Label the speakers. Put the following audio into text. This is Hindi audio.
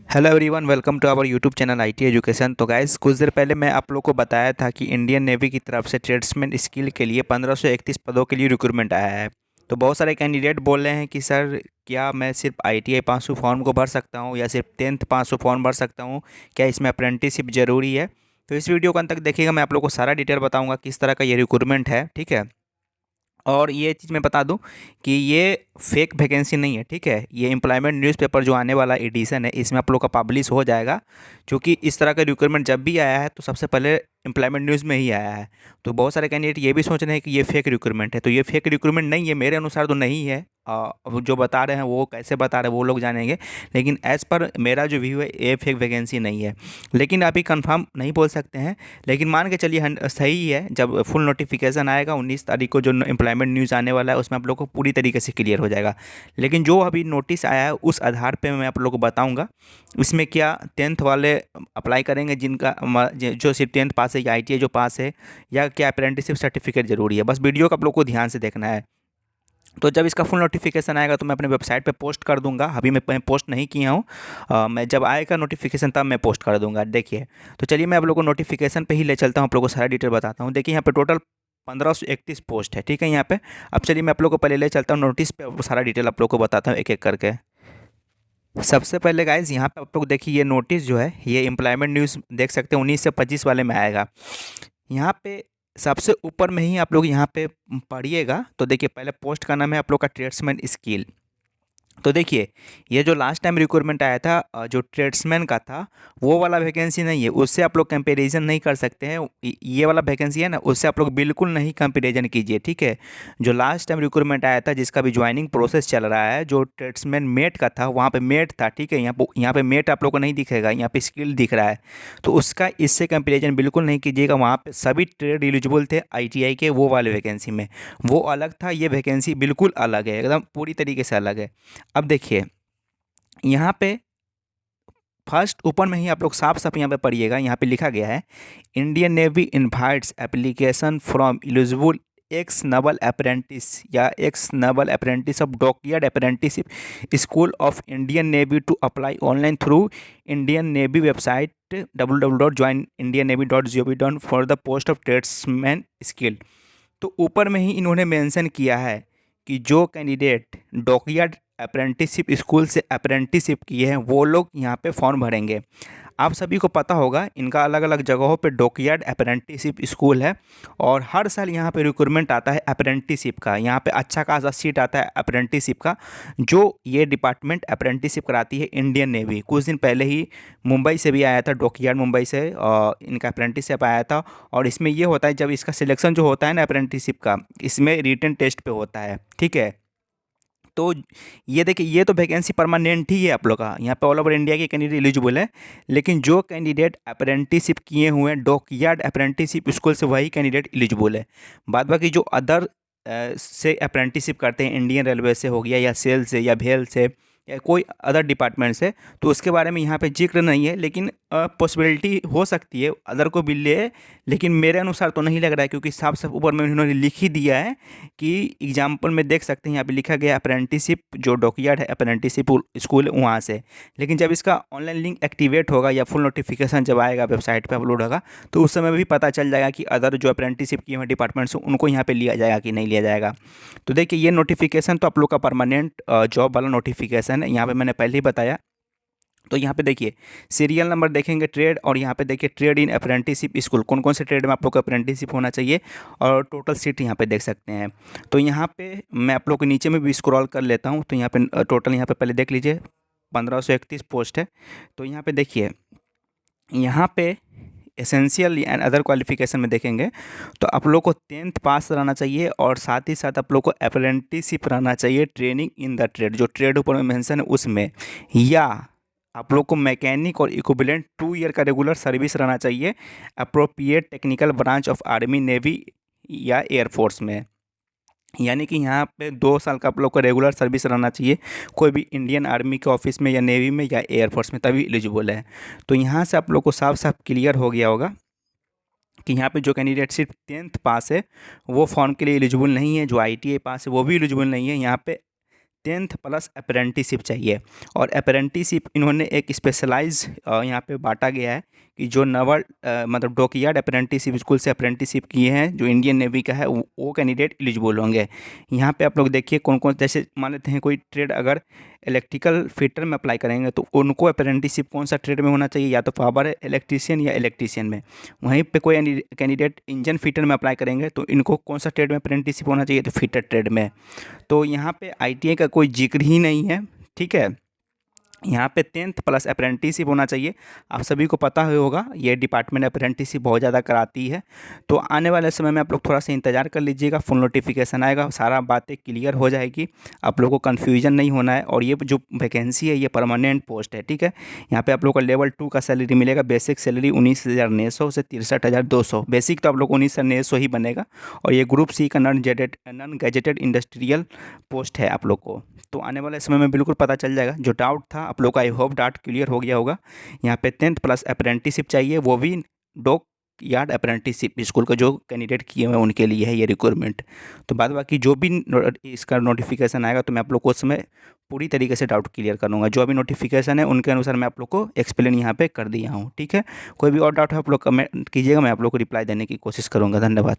Speaker 1: Hello everyone, welcome to our YouTube channel IT education. तो गाइस, कुछ देर पहले मैं आप लोग को बताया था कि इंडियन नेवी की तरफ से ट्रेड्समैन स्किल के लिए 1531 पदों के लिए रिक्रूटमेंट आया है। तो बहुत सारे कैंडिडेट बोल रहे हैं कि सर, क्या मैं सिर्फ आईटीआई पास हूँ फॉर्म को भर सकता हूँ या सिर्फ 10th पास हूँ फॉर्म भर सकता हूँ? क्या इसमें अप्रेंटिसशिप ज़रूरी है? तो इस वीडियो को अंत तक देखिएगा, मैं आप लोग को सारा डिटेल बताऊँगा किस तरह का ये रिक्रूटमेंट है, ठीक है। और ये चीज़ मैं बता दूं कि ये फेक वैकेंसी नहीं है, ठीक है। ये एम्प्लॉयमेंट न्यूज़पेपर जो आने वाला एडिशन है, इसमें आप लोग का पब्लिश हो जाएगा। क्योंकि इस तरह का रिक्रूटमेंट जब भी आया है तो सबसे पहले एम्प्लॉयमेंट न्यूज़ में ही आया है। तो बहुत सारे कैंडिडेट ये भी सोच रहे हैं कि ये फेक रिक्रूटमेंट है। तो ये फेक रिक्रूटमेंट नहीं है, मेरे अनुसार तो नहीं है। अब जो बता रहे हैं वो कैसे बता रहे हैं वो लोग जानेंगे। लेकिन एज़ पर मेरा जो व्यू है, ये फेक वैकेंसी नहीं है। लेकिन अभी कंफर्म नहीं बोल सकते हैं। लेकिन मान के चलिए सही है। जब फुल नोटिफिकेशन आएगा 19 तारीख को, जो एम्प्लॉयमेंट न्यूज़ आने वाला है, उसमें आप लोग को पूरी तरीके से क्लियर हो जाएगा। लेकिन जो अभी नोटिस आया है उस आधार पे मैं आप लोग को बताऊंगा इसमें क्या 10th वाले अप्लाई करेंगे, जिनका जो सिर्फ 10th पास है, या आईटीआई जो पास है, या क्या अप्रेंटिसशिप सर्टिफिकेट ज़रूरी है। बस वीडियो को आप लोग को ध्यान से देखना है। तो जब इसका फुल नोटिफिकेशन आएगा तो मैं अपने वेबसाइट पे पोस्ट कर दूंगा। अभी मैं पोस्ट नहीं किया हूँ। मैं जब आएगा नोटिफिकेशन तब मैं पोस्ट कर दूंगा, देखिए। तो चलिए मैं आप लोग को नोटिफिकेशन पे ही ले चलता हूँ, आप लोग को सारा डिटेल बताता हूँ। देखिए यहाँ पे टोटल 1531 पोस्ट है, ठीक है यहाँ पे। अब चलिए मैं आप लोग को पहले ले चलता हूँ नोटिस पे, और सारा डिटेल आप लोग को बताता हूँ एक एक करके। सबसे पहले गाइज यहाँ पे आप लोग देखिए, ये नोटिस जो है ये एम्प्लॉयमेंट न्यूज़ देख सकते हैं 19 से 25 वाले में आएगा। यहाँ पे सबसे ऊपर में ही आप लोग यहाँ पे पढ़िएगा तो देखिए, पहले पोस्ट का नाम है आप लोग का ट्रेड्समैन स्किल। तो देखिए, ये जो लास्ट टाइम रिक्रूटमेंट आया था, जो ट्रेड्समैन का था, वो वाला वैकेंसी नहीं है। उससे आप लोग कंपैरिजन नहीं कर सकते हैं। ये वाला वैकेंसी है ना, उससे आप लोग बिल्कुल नहीं कंपैरिजन कीजिए, ठीक है। जो लास्ट टाइम रिक्रूटमेंट आया था, जिसका भी ज्वाइनिंग प्रोसेस चल रहा है, जो ट्रेड्समैन मेट का था, वहाँ पे मेट था, ठीक है। यहाँ पे मेट आप लोग को नहीं दिखेगा, यहाँ पे स्किल दिख रहा है। तो उसका इससे कंपेरिजन बिल्कुल नहीं कीजिएगा। वहाँ पे सभी ट्रेड एलिजिबल थे आईटीआई के, वो वाले वैकेंसी में वो अलग था। ये वैकेंसी बिल्कुल अलग है, एकदम पूरी तरीके से अलग है। अब देखिए यहाँ पे फर्स्ट ऊपर में ही आप लोग साफ साफ यहाँ पे पढ़िएगा, यहाँ पे लिखा गया है, Indian Navy invites application from eligible ex naval apprentice या ex naval apprentice of dockyard apprenticeship school of Indian Navy to apply online through Indian Navy website www.joinindiannavy.gov for the post of tradesman skill. तो ऊपर में ही इन्होंने मेंशन किया है कि जो कैंडिडेट डॉकयार्ड अप्रेंटिसशिप स्कूल से अप्रेंटिसशिप किए हैं वो लोग यहाँ पे फॉर्म भरेंगे। आप सभी को पता होगा, इनका अलग अलग जगहों पे डॉकयार्ड अप्रेंटिसशिप स्कूल है। और हर साल यहाँ पे रिक्रूटमेंट आता है अप्रेंटिसशिप का। यहाँ पे अच्छा खासा सीट आता है अप्रेंटिसशिप का। जो ये डिपार्टमेंट अप्रेंटिसशिप कराती है इंडियन नेवी। कुछ दिन पहले ही मुंबई से भी आया था, डॉकयार्ड मुंबई से, और इनका अप्रेंटिसशिप आया था। और इसमें ये होता है, जब इसका सिलेक्शन जो होता है ना अप्रेंटिसशिप का, इसमें रिटन टेस्ट पे होता है, ठीक है। तो ये देखिए, ये तो वैकेंसी परमानेंट ही है आप लोग का। यहाँ पे ऑल ओवर इंडिया के कैंडिडेट एलिजिबल है। लेकिन जो कैंडिडेट अप्रेंटिसशिप किए हुए हैं डॉकयार्ड अप्रेंटिसशिप स्कूल से, वही कैंडिडेट एलिजिबल है। बाद बाकी जो अदर से अप्रेंटिसशिप करते हैं, इंडियन रेलवे से हो गया, या सेल से, या भेल से, या कोई अदर डिपार्टमेंट से, तो उसके बारे में यहाँ पे जिक्र नहीं है। लेकिन पॉसिबिलिटी हो सकती है अदर को भी ले। लेकिन मेरे अनुसार तो नहीं लग रहा है, क्योंकि साफ साफ ऊपर में उन्होंने लिख ही दिया है कि एग्जाम्पल में देख सकते हैं, यहाँ पे लिखा गया अप्रेंटिसशिप जो डॉकयार्ड है अप्रेंटिसशिप स्कूल वहाँ से। लेकिन जब इसका ऑनलाइन लिंक एक्टिवेट होगा या फुल नोटिफिकेशन जब आएगा वेबसाइट पे अपलोड होगा, तो उस समय भी पता चल जाएगा कि अदर जो अप्रेंटिसशिप किए हुए डिपार्टमेंट्स हैं उनको यहाँ पे लिया जाएगा कि नहीं लिया जाएगा। तो देखिए, ये नोटिफिकेशन तो आप लोग का परमानेंट जॉब वाला नोटिफिकेशन है, यहाँ पे मैंने पहले ही बताया। तो यहाँ पे देखिए, सीरियल नंबर देखेंगे ट्रेड, और यहाँ पे देखिए ट्रेड इन अप्रेंटिसशिप स्कूल, कौन कौन से ट्रेड में आप लोग का अप्रेंटिसशिप होना चाहिए, और टोटल सीट यहाँ पे देख सकते हैं। तो यहाँ पे मैं आप लोग के नीचे में भी स्क्रॉल कर लेता हूँ। तो यहाँ पे टोटल यहाँ पे पहले देख लीजिए 1531 पोस्ट है। तो यहाँ पे देखिए, यहाँ पे एसेंशियल एंड अदर क्वालिफिकेशन में देखेंगे तो आप लोग को 10th पास रहना चाहिए, और साथ ही साथ आप लोग को अप्रेंटिसशिप रहना चाहिए, ट्रेनिंग इन द ट्रेड, जो ट्रेड ऊपर में मेंशन है उसमें, या आप लोग को मैकेनिक और इक्विवेलेंट 2 ईयर का रेगुलर सर्विस रहना चाहिए appropriate technical branch of army, navy या एयरफोर्स में। यानी कि यहाँ पे 2 साल का आप लोग को रेगुलर सर्विस रहना चाहिए, कोई भी इंडियन आर्मी के ऑफिस में, या नेवी में, या एयरफोर्स में, तभी एलिजिबल है। तो यहाँ से आप लोग को साफ साफ क्लियर हो गया होगा कि यहाँ पे जो कैंडिडेट सिर्फ 10th पास है वो फॉर्म के लिए एलिजिबल नहीं है। जो आईटीआई पास है वो भी एलिजिबल नहीं है। यहाँ पे 10th प्लस अप्रेंटिसिप चाहिए। और अप्रेंटिसिप इन्होंने एक स्पेशलाइज यहाँ पे बांटा गया है कि जो नवल मतलब डॉकयार्ड अप्रेंटिसिप स्कूल से अप्रेंटिसिप किए हैं जो इंडियन नेवी का है वो कैंडिडेट एलिजिबल होंगे। यहाँ पे आप लोग देखिए कौन कौन, जैसे मान लेते हैं कोई ट्रेड अगर इलेक्ट्रिकल फिटर में अप्लाई करेंगे तो उनको अप्रेंटिसिप कौन सा ट्रेड में होना चाहिए, या तो पावर इलेक्ट्रीशियन या इलेक्ट्रीशियन में। वहीं पे कोई कैंडिडेट इंजन फिटर में अप्लाई करेंगे तो इनको कौन सा ट्रेड में अप्रेंटिसिप होना चाहिए, तो फिटर ट्रेड में। तो यहाँ पे आईटीआई का कोई जिक्र ही नहीं है, ठीक है। यहाँ पे 10th प्लस अप्रेंटिसिप होना चाहिए। आप सभी को पता ही होगा ये डिपार्टमेंट अप्रेंटिसिप बहुत ज़्यादा कराती है। तो आने वाले समय में आप लोग थोड़ा सा इंतज़ार कर लीजिएगा, फुल नोटिफिकेशन आएगा, सारा बातें क्लियर हो जाएगी, आप लोगों को कन्फ्यूजन नहीं होना है। और ये जो वैकेंसी है ये परमानेंट पोस्ट है, ठीक है। यहाँ पे आप लोग को लेवल 2 का सैलरी मिलेगा, बेसिक सैलरी 19,900 से 63,200। बेसिक तो आप लोग 19,900 ही बनेगा। और ये ग्रुप सी का नॉन गैजेटेड इंडस्ट्रियल पोस्ट है आप लोग को। तो आने वाले समय में बिल्कुल पता चल जाएगा। जो डाउट था आप लोग का, आई होप डाउट क्लियर हो गया होगा। यहाँ पे 10th प्लस अप्रेंटिसिप चाहिए, वो भी डॉक यार्ड अप्रेंटिसिप स्कूल का जो कैंडिडेट किए हुए हैं उनके लिए है ये रिक्वायरमेंट। तो बाद बाकी जो भी इसका नोटिफिकेशन आएगा तो मैं आप लोग को उस समय पूरी तरीके से डाउट क्लियर करूँगा। जो अभी नोटिफिकेशन है उनके अनुसार मैं आप लोग को एक्सप्लेन यहाँ पे कर दिया हूँ, ठीक है। कोई भी और डाउट है आप लोग कमेंट कीजिएगा, मैं आप लोग को रिप्लाई देने की कोशिश करूँगा। धन्यवाद।